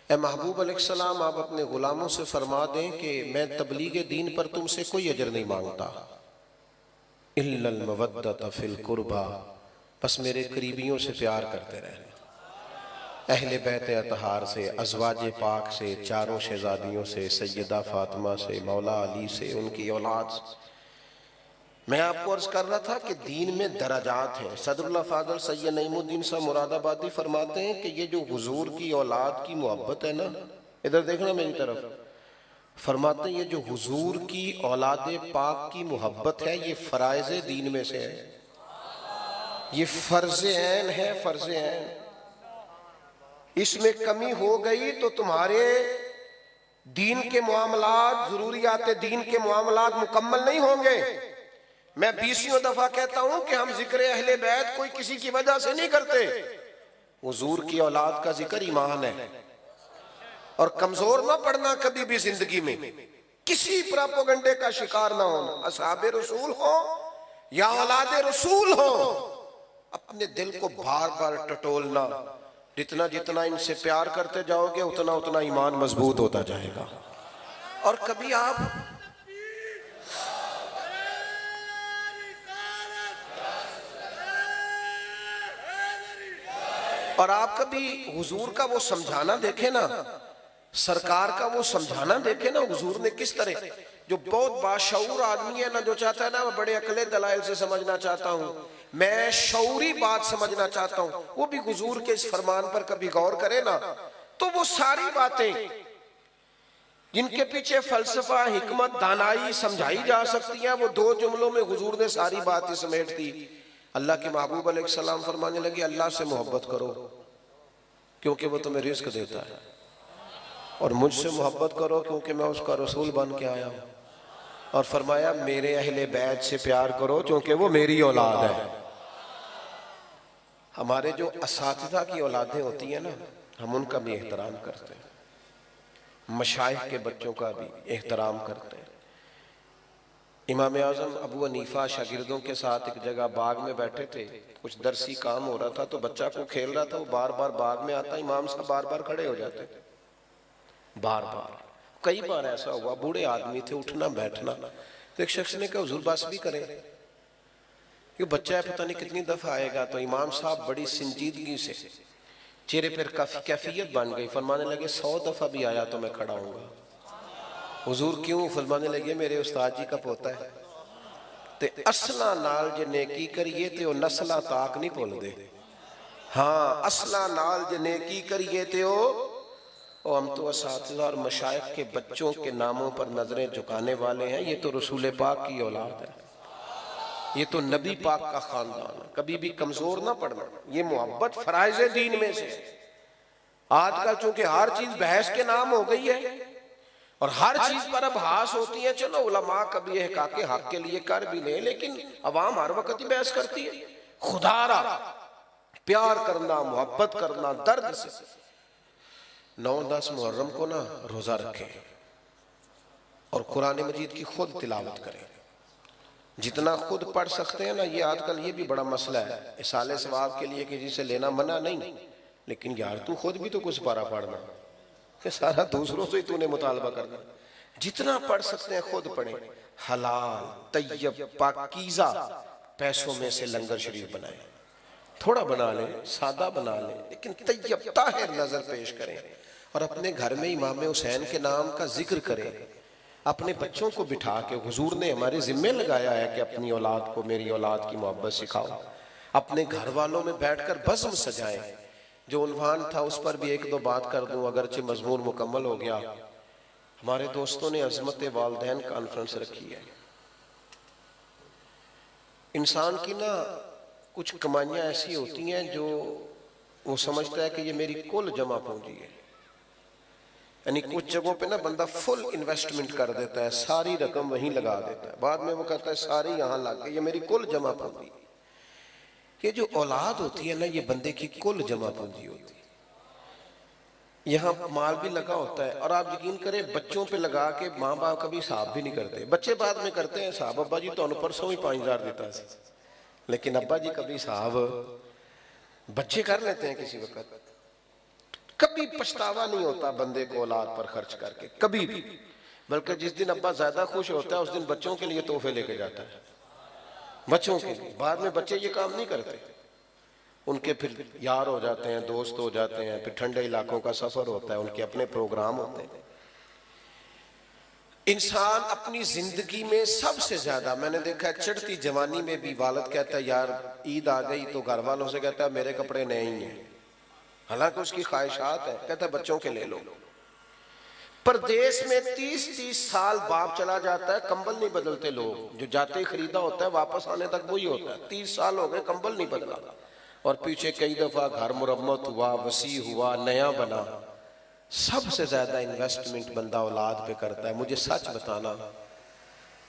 ए महबूब अलैहिस्सलाम आप अपने गुलामों से फरमा दें कि मैं तबलीग दीन पर तुमसे कोई अजर नहीं मांगता, इल्लल मवद्दत फिल कुर्बा, बस मेरे करीबियों से प्यार करते रहना, अहले बैत अतहार से, अज़वाज पाक से, चारों शहजादियों से, सैयदा फातिमा से, मौला अली से, उनकी औलाद से मैं आपको अर्ज कर रहा था कि दीन में दराजात हैं। सदरुल्लाह फादल सैयद नईमुद्दीन साहब मुरादाबादी फरमाते हैं कि ये जो हुजूर की औलाद की मोहब्बत है ना, इधर देखना मेरी तरफ, फरमाते हैं ये जो हुजूर की औलाद पाक की मोहब्बत है ये फराइज दीन में से है, ये फर्ज ऐन है, फर्ज ऐन। इसमें कमी हो गई तो तुम्हारे दीन के मामलात, जरूरियात दीन के मामलात मुकम्मल नहीं होंगे। मैं 20वीं दफा कहता हूं कि हम जिक्र अहले बैत कोई किसी की वजह से नहीं करते। हुजूर की औलाद का जिक्र ईमान है, और कमजोर ना पड़ना कभी भी जिंदगी में, किसी प्रोपेगेंडे का शिकार ना होना। असहाबे रसूल हो या औलाद रसूल हो, अपने दिल को बार बार टटोलना। जितना जितना इनसे प्यार करते जाओगे उतना उतना ईमान मजबूत होता जाएगा। और कभी आप कभी हुजूर का वो समझाना देखे ना, सरकार का वो समझाना देखे ना, हुजूर ने किस तरह, जो बहुत बाशऊर आदमी है ना, जो चाहता है ना मैं बड़े अकले दलाइल से समझना चाहता हूँ, मैं शऊरी बात समझना चाहता हूँ, वो भी हुजूर के इस फरमान पर कभी गौर करे ना, तो वो सारी बातें जिनके पीछे फलसफा, हिकमत, दानाई समझाई जा सकती है, वो 2 जुमलों में हुजूर ने सारी बातें समेट दी। अल्लाह के महबूब अलैहिस्सलाम फरमाने लगे अल्लाह से मोहब्बत करो क्योंकि वो तुम्हें रिस्क देता है, और मुझसे मोहब्बत करो क्योंकि मैं उसका रसूल बन के आया हूं। और फरमाया मेरे अहले बैत से प्यार करो क्योंकि वो मेरी औलाद है। हमारे जो असातिज़ा की औलादें होती हैं ना, हम उनका भी एहतराम करते हैं, मशाइख के बच्चों का भी एहतराम करते हैं। इमाम आज़म अबू हनीफा शागिर्दों के साथ एक जगह बाग में बैठे थे, कुछ दरसी काम हो रहा था, तो बच्चा को खेल रहा था, वो बार बार बाग में आता, इमाम साहब बार बार खड़े हो जाते थे, बार बार। कई बार ऐसा हुआ, बूढ़े आदमी थे, उठना बैठना, तो एक शख्स ने कहा हुजूर बस भी करें, ये बच्चा है पता नहीं कितनी दफा आएगा। तो इमाम साहब बड़ी संजीदगी से, चेहरे पर कैफियत बन गई, फरमाने लगे 100 दफा भी आया तो मैं खड़ा हूंगा। हुजूर क्यों? फरमाने लगे मेरे उस्ताद जी का पोता है, ते असला नाल जे नेकी करिए ते ओ नस्ला ताक नहीं भुलदे। हाँ, असला नाल जे नेकी करिए ते ओ हम तो असातिज़ा और मशाइख के बच्चों के नामों पर नजरें झुकाने वाले हैं। ये तो रसूल पाक की औलाद है, ये तो नबी पाक का खानदान है। कभी भी कमजोर ना पड़ना, ये मोहब्बत फराइज़ दीन में से। आजकल चूंकि हर चीज बहस के नाम हो गई है और हर चीज पर अब बहस होती है, चलो उलमा कभी हक़ के हक के लिए कर भी ले, लेकिन अवाम हर वक्त ही बहस करती है। खुदारा प्यार करना, मोहब्बत करना दर्द से। 9-10 मुहर्रम को ना रोजा रखें और कुरान मजीद की खुद तिलावत करें, जितना खुद पढ़ सकते हैं ना। ये आजकल ये भी बड़ा मसला है, इसाले सवाब के लिए किसी से लेना मना नहीं, लेकिन यार तू खुद भी तो कुछ पारा पढ़ना, कि सारा दूसरों से ही तूने मुतालबा करना। जितना पढ़ सकते हैं खुद पढ़ें। हलाल तैयब पाकीज़ा पैसों में से लंगर शरीफ बनाए, थोड़ा बना लें, सादा बना लें, लेकिन तैयब ताहिर नजर पेश करें। और अपने घर में इमाम हुसैन के नाम का जिक्र करें। अपने बच्चों को बिठा के, हुजूर ने हमारे जिम्मे लगाया है कि अपनी औलाद को मेरी औलाद की मोहब्बत सिखाओ। अपने घर वालों में बैठकर बज़्म सजाएं। जो उन्वान था उस पर भी 1-2 बात कर दूं, अगरचे मजमून मुकम्मल हो गया। हमारे दोस्तों ने अज़मत वालिदैन कॉन्फ्रेंस रखी है। इंसान की ना कुछ कमाइयाँ ऐसी होती हैं जो वो समझता है कि ये मेरी कुल जमा पूंजी है, यानी कुछ जगहों पे ना बंदा फुल इन्वेस्टमेंट कर देता है, सारी रकम वहीं लगा देता है, बाद में वो कहता है सारी यहाँ लग गई, ये मेरी कुल जमा पूंजी। ये जो औलाद होती है ना, ये बंदे की कुल जमा पूंजी होती है। यहाँ माल भी लगा होता है, और आप यकीन करें बच्चों पे लगा के माँ बाप कभी हिसाब भी नहीं करते। बच्चे बाद में करते हैं हिसाब, अब्बा जी तो परसों ही 5000 देता है, लेकिन अब्बा जी कभी हिसाब बच्चे कर लेते हैं किसी वक्त। कभी पछतावा नहीं होता बंदे को औलाद पर खर्च करके, कभी भी। बल्कि जिस दिन अब्बा ज्यादा खुश होता है उस दिन बच्चों के लिए तोहफे लेके जाता है, बच्चों के लिए। बाद में बच्चे ये काम नहीं करते, उनके फिर यार हो जाते हैं, दोस्त हो जाते हैं, फिर ठंडे इलाकों का सफर होता है, उनके अपने प्रोग्राम होते हैं। इंसान अपनी जिंदगी में सबसे ज्यादा, मैंने देखा है चढ़ती जवानी में भी वालिद कहता है यार ईद आ गई तो घर वालों से कहता है मेरे कपड़े नए ही हैं, हालांकि उसकी ख्वाहिशात है, कहता है बच्चों के ले लो। परदेश में 30-30 साल बाप चला जाता है, कंबल नहीं बदलते लोग, जो जाते ही खरीदा होता है वापस आने तक वही होता है। 30 साल हो गए कंबल नहीं बदला, और पीछे कई दफा घर मुरम्मत हुआ, वसी हुआ, नया बना। सबसे ज्यादा इन्वेस्टमेंट बंदा औलाद पे करता है। मुझे सच बताना,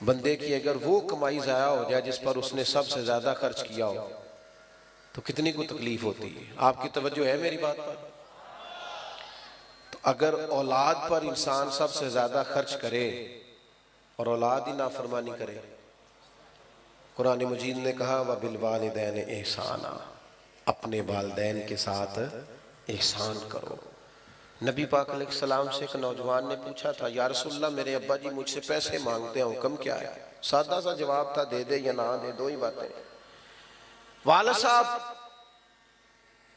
बंदे की अगर वो कमाई जाया हो जाए जिस पर उसने सबसे ज्यादा खर्च किया हो तो कितनी को तकलीफ होती है। आपकी तवज्जो है मेरी बात पर? तो अगर औलाद पर इंसान सबसे ज्यादा खर्च करे और औलाद ही नाफरमानी करे, कुरान मजीद ने कहा व बिल वालिदैन एहसाना, अपने वालिदैन के साथ एहसान करो। नबी पाक अलैहिस्सलाम से एक नौजवान ने पूछा था, या रसूलल्लाह मेरे अब्बा जी मुझसे पैसे मांगते हैं, हुक्म क्या है? सादा सा जवाब था, दे दे या ना दे, दो ही बातें। वाला साहब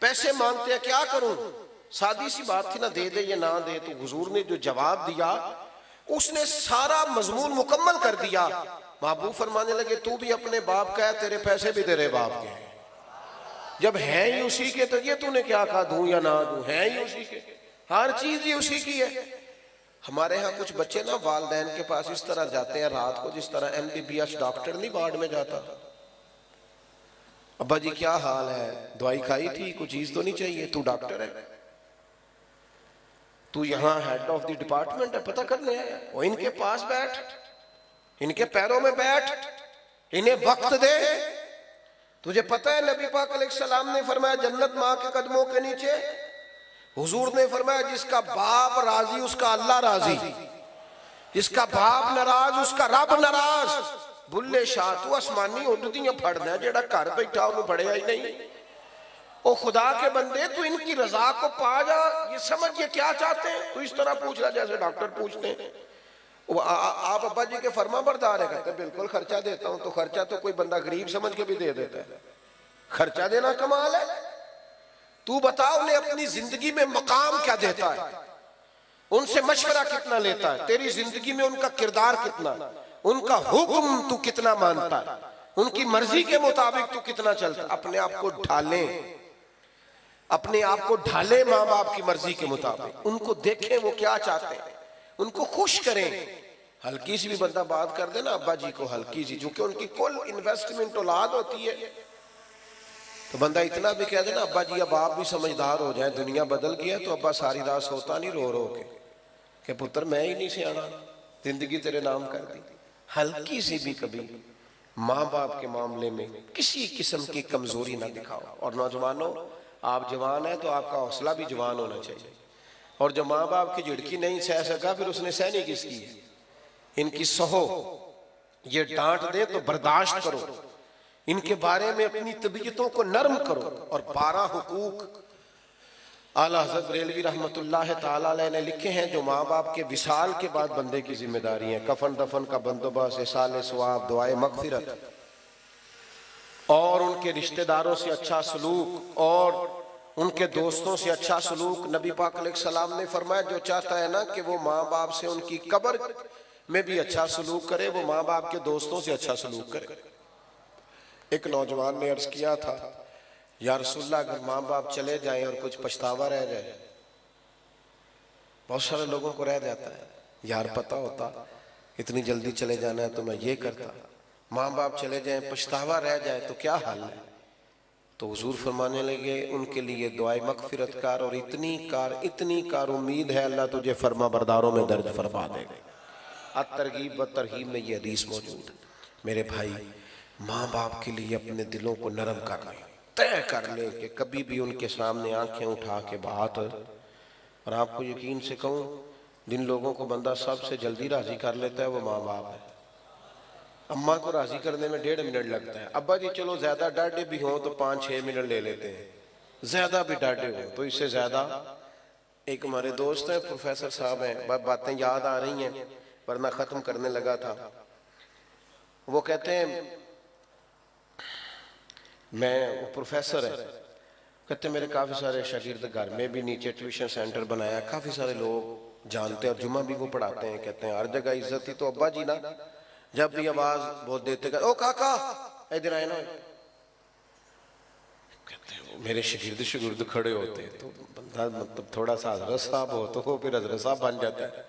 पैसे मांगते हैं, क्या करूं? सादी सी बात थी ना, दे दे या ना दे। तो हुजूर ने जो जवाब दिया उसने सारा मजमून मुकम्मल कर दिया। महबूब फरमाने लगे तू भी अपने बाप का है, तेरे पैसे भी तेरे बाप के हैं। जब है ही उसी के तो ये तूने क्या कहा दूं या ना दूं? है ही उसी के, हर चीज ही उसी की है। हमारे यहाँ कुछ बच्चे ना वालिदैन के पास इस तरह जाते हैं रात को जिस तरह MBBS डॉक्टर नहीं वार्ड में जाता, अब्बा जी क्या हाल है, दवाई खाई थी, कुछ चीज तो नहीं चाहिए, तू डॉक्टर है, तू यहाँ हेड ऑफ द डिपार्टमेंट है, पता करने आया। वो इनके पास बैठ, इनके पैरों में बैठ, इन्हें वक्त दे। तुझे पता है नबी पाक अलैहिस्सलाम ने फरमाया जन्नत माँ के कदमों के नीचे। हुजूर ने फरमाया जिसका बाप राजी उसका अल्लाह राजी, जिसका बाप नाराज उसका रब नाराज। बुल्ले शाह तू आसमानी उड़दियां फड़ना, जेड़ा घर बैठा उन्हें फड़िया ही नहीं। ओ खुदा के बंदे तू इनकी रजा को पा जा, ये समझ ये क्या चाहते हैं। तू इस तरह पूछ रहा जैसे डॉक्टर पूछते हैं। आप अब्बा जी के फर्मा बरदार है? कहते बिल्कुल खर्चा देता हूं। तो खर्चा तो कोई बंदा गरीब समझ के भी दे देता है, खर्चा देना कमाल है। तू बता उन्हें अपनी जिंदगी में मकाम क्या देता है, उनसे मशवरा कितना लेता है, तेरी जिंदगी में उनका किरदार कितना, उनका हुक्म तू कितना मानता है, उनकी मर्जी के मुताबिक तू कितना चलता। अपने आप को ढाले, अपने आप को ढाले माँ बाप की मर्जी के मुताबिक। उनको देखें वो क्या चाहते हैं, उनको खुश करें। हल्की सी भी बंदा बात कर दे ना अब्बा जी को, हल्की सी, जो कि उनकी कुल इन्वेस्टमेंट औलाद होती है, तो बंदा इतना भी कह देना अब्बा जी अब आप भी समझदार हो जाए, दुनिया बदल गया। तो अब्बा सारी रात सोता नहीं रो रो के पुत्र मैं ही नहीं सियाना, जिंदगी तेरे नाम कर दी। हल्की सी भी कभी माँ बाप के मामले में किसी किस्म की कमजोरी ना दिखाओ। और नौजवानों, आप जवान है तो आपका हौसला भी जवान होना चाहिए। और जो माँ बाप की झिड़की नहीं सह सका फिर उसने सहनी किसकी है? इनकी सहो, ये डांट दे तो बर्दाश्त करो, इनके बारे में अपनी तबीयतों को नरम करो। और 12 हुकूक आला हज़रत बरेलवी रहमतुल्लाह ताला अलैह ने लिखे हैं जो माँ बाप के विसाल के बाद बंदे की जिम्मेदारी है। कफन दफन का बंदोबस्त, इसाले सवाब, दुआए मगफिरत, और उनके रिश्तेदारों से अच्छा सलूक, और उनके दोस्तों से अच्छा सलूक। नबी पाक अलैहिस्सलाम ने फरमाया जो चाहता है ना कि वो माँ बाप से उनकी कब्र में भी अच्छा सलूक करे, वो माँ बाप के दोस्तों से अच्छा सलूक करे। एक नौजवान ने अर्ज किया था या रसूलल्लाह अगर माँ बाप चले जाएं और कुछ पछतावा रह जाए, बहुत सारे लोगों को रह जाता है, यार पता होता इतनी जल्दी चले जाना है तो मैं ये करता। माँ बाप चले जाएं पछतावा रह जाए तो क्या हाल है? तो हुजूर फरमाने लगे उनके लिए दुआए मगफिरत कार, और इतनी कार उम्मीद है अल्लाह तुझे फरमा बरदारों में दर्ज फरमा देगा। अत-तरगीब व तरहीब में ये हदीस मौजूद है। मेरे भाई, माँ बाप के लिए अपने दिलों को नरम कर लें, तय कर ले कि कभी भी उनके सामने आंखें उठा के बात। और आपको यकीन से कहूँ, जिन लोगों को बंदा सबसे जल्दी राजी कर लेता है वो माँ बाप है। अम्मा को राजी करने में 1.5 मिनट लगता है। अब्बा जी चलो ज्यादा डांटे भी हों तो 5-6 मिनट ले लेते हैं, ज्यादा भी डांटे हो तो इससे ज्यादा। एक हमारे दोस्त हैं, प्रोफेसर साहब हैं, बातें याद आ रही हैं वरना खत्म करने लगा था। वो कहते हैं वो प्रोफेसर है, कहते मेरे काफ़ी सारे शागिर्द घर में भी नीचे ट्यूशन सेंटर बनाया, काफ़ी सारे लोग जानते हैं और जुमा भी वो पढ़ाते हैं, कहते हैं हर जगह इज्जत ही। तो अब्बा जी ना जब भी आवाज बहुत देते कर, ओ काका इधर आए ना, कहते हैं मेरे शागिर्द खड़े होते हैं तो बंदा मतलब थोड़ा सा हजरत साहब हो तो वो फिर हजरत साहब बन जाता है।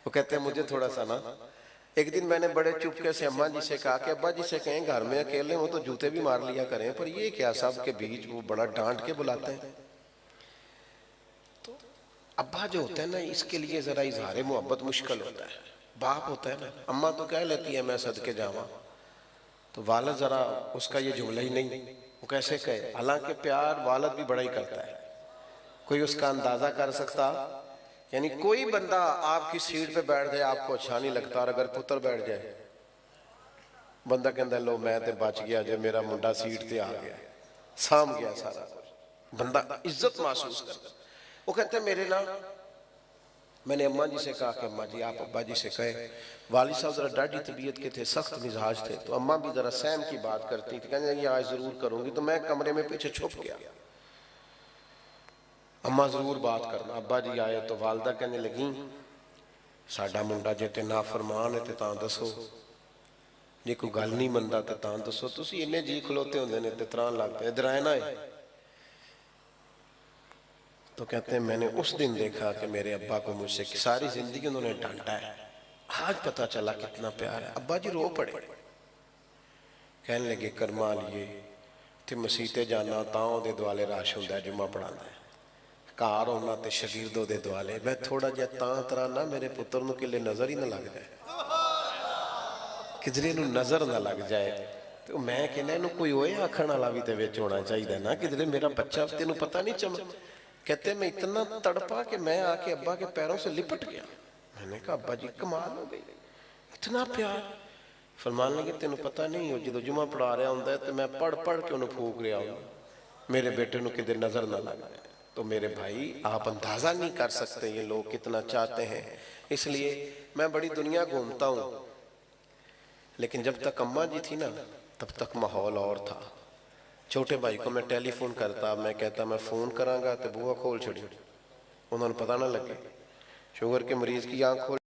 वो कहते हैं मुझे थोड़ा सा ना, एक दिन मैंने बड़े चुपके से अम्मा जी से कहा कि अब्बा जी से कहें घर में अकेले हो तो जूते भी मार लिया करें, पर ये क्या सब के बीच वो बड़ा डांट के बुलाते हैं। तो अब्बा जो होता है ना इसके लिए जरा इजहार मोहब्बत मुश्किल होता है। बाप होता है ना, अम्मा तो कह लेती है मैं सदके जावा, तो वालद जरा उसका ये जुमला ही नहीं, वो कैसे कहे, हालांकि प्यार वालद भी बड़ा ही करता है, कोई उसका अंदाजा कर सकता। यानी कोई बंदा आपकी सीट पे बैठ जाए आपको अच्छा नहीं लगता, और अगर पुत्र बैठ जाए बंदा कहता लो मैं ते बच गया जो मेरा मुंडा सीट ते आ गया, साम गया सारा कुछ, बंदा इज्जत महसूस करता। वो कहते मेरे ना, मैंने अम्मा जी से कहा कि अम्मा जी आप अब्बा जी से कहे, वालिद साहब जरा डाढ़ी तबीयत के थे, सख्त मिजाज थे, तो अम्मा भी जरा सहम की बात करती थी, कहने ये आज जरूर करूंगी। तो मैं कमरे में पीछे छुप गया, अम्मा जरूर बात करना। अब्बा जी आए तो वालदा कहने लगी साडा मुंडा जे ते नाफरमान है ते तां दसो, जे कोई गल नहीं मनदा ते तां दसो, तुसीं इन्ने जी खलोते होंदे ने ते त्राण लगते इधर आए ना है। तो कहते हैं मैंने उस दिन देखा कि मेरे अब्बा को मुझसे सारी जिंदगी उन्होंने डांटा है, आज पता चला कितना प्यार है। अब्बा जी रो पड़े, कहने लगे करमा लिए ते मसीते जाना तां ओदे दुआले रश हुंदा जुम्मा पढ़ांदा है, घर आना ते शागिर्द ओदे दुआले, मैं थोड़ा जिहा तां तराना मेरे पुत्र नूं किले नजर ही ना लग जाए, किधरे नूं नजर ना लग जाए। तो मैं कहना इहनूं कोई ओए आखण वाला भी ते विच होना चाहिए ना, किधरे मेरा बच्चा तेनूं पता नहीं चम। कहते मैं इतना तड़पा कि मैं आके अब्बा के पैरों से लिपट गया। मैंने कहा अब्बा जी कमाल हो गई, इतना प्यार। फरमान लगे तेन पता नहीं हो जो जुमा पढ़ा रहा होंगे तो मैं पढ़ पढ़ के उन्हें फूक रहा हूँ, मेरे बेटे को किधर नजर ना लगा। तो मेरे भाई आप अंदाजा नहीं कर सकते ये लोग कितना चाहते हैं। इसलिए मैं बड़ी दुनिया घूमता हूँ, लेकिन जब तक अम्मा जी थी ना तब तक माहौल और था। छोटे भाई को मैं टेलीफोन करता, मैं कहता मैं फोन करांगा तो बुआ खोल छड़ी, उन्होंने पता ना लगे। शुगर के मरीज की आंख खोल